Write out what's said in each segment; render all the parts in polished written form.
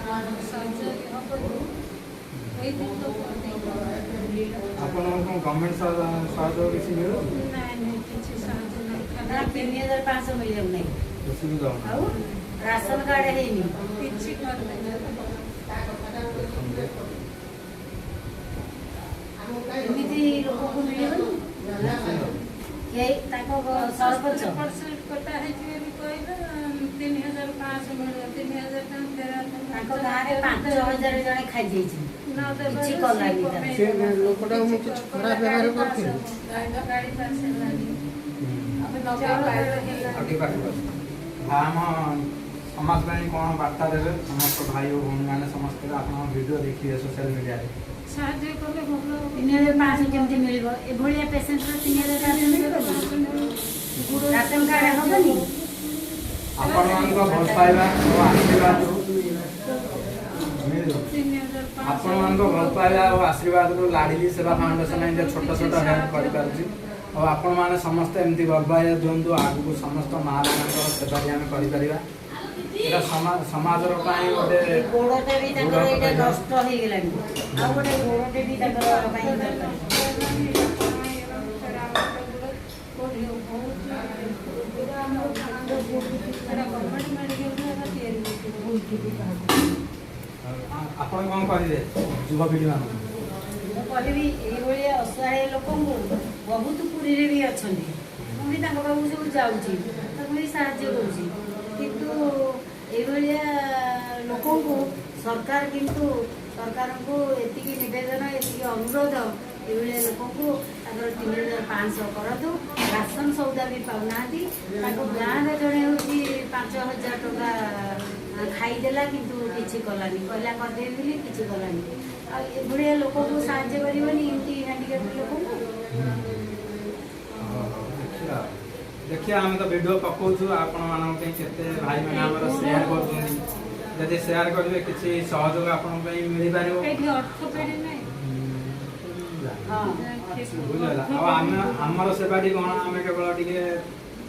आपको गवर्नमेंट सहयोग किसी मिलू 3500 मिलियन नहीं राशन कार्ड है एमती लोक को मिलबनी सरपंच गाँव में 5000 जन खाई समाज कौन बार्ता देवे समस्त भाई और भूमि मैंने समस्त आप वीडियो देखिए सोशल मीडिया साहाଯ୍य कले भल 3500 केमती मिलिबो ए भलिया पेशेंट रो 3500 राशन कार्ड होबनी आपण मान को भल पाइबा और आशीर्वाद आपण मान को भल पाइबा और आशीर्वाद रो लाडली सेवा फाउंडेशन इन छोट छोट हेल्प करि पारछि और आपण माने समस्त एमती भल पाइबा दोंदु आगु समस्त मां मानकर सेवा हम करि परिबा एटा समाज रो पाई ओटे गोड़टे भी तकर एटा नष्ट हो गेलानी आ ओटे गोड़टे भी तकर पाई दरकार आपण कोन करिले युवा पीढ़ी मान कहबी ए असहाय लोक बहुत पुरी रे भी अछंती मुझे तांको बाबू सब जाउची ताको भी साहाय्य करूची किंतु एभलिया लोक सरकार किंतु सरकार को एतिकी निवेदन एतिकी अनुरोध एभलिया लोक को 3500 करतु राशन सौदा भी पाउना गाँव जड़े हूँ 5000 टका खाईदेला किंतु किसी कलानी कहला करदेली किसी कलानी आए लोक को साहाय्य करनी एमती हैंडिकेप लोक देखिए आम तो वीडियो पकाऊ आपण मानते भाई मैंने आम सेयार कर सेयार करेंगे किसी सहयोग आपण मिल पार आमर सेवाटी कौन आम केवल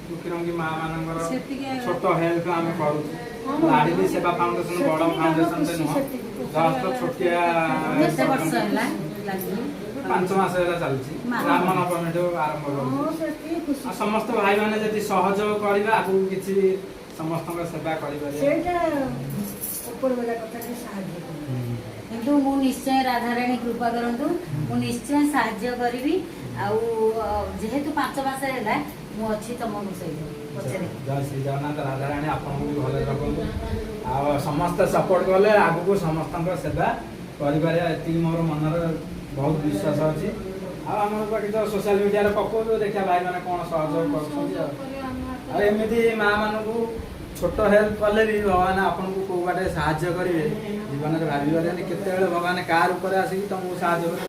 दुखी माँ मान छोट हेल्प आम करूँ लाडली सेवा फाउंडेशन बड़ फाउंडेशन नुह जस्ट छोटिया 5 मास चलती राम नवमी आरंभ कर समस्त भाई मैंने जब सहयोग करवा आगू किसी समस्त सेवा कर किंतु मु निश्चय राधाराणी कृपा करंतु मु निश्चय साहाय्य करी जेहेतु 5 मास है मु अच्छी तुम सहित जय श्री जगन्नाथ राधाराणी आपको भी भले रखु आ समस्त सपोर्ट कले आगू समस्त सेवा कर मोर मनर बहुत विश्वास अच्छी आम बाकी तो सोशल मीडिया पकाऊ देखा भाई मैंने कौन सहयोग करमती माँ मान छोट हेल्प कले भी भगवान आपन को बाटे साहाय्य करेंगे जीवन में भावी के भगवान कार आसिक तुमको साहाय्य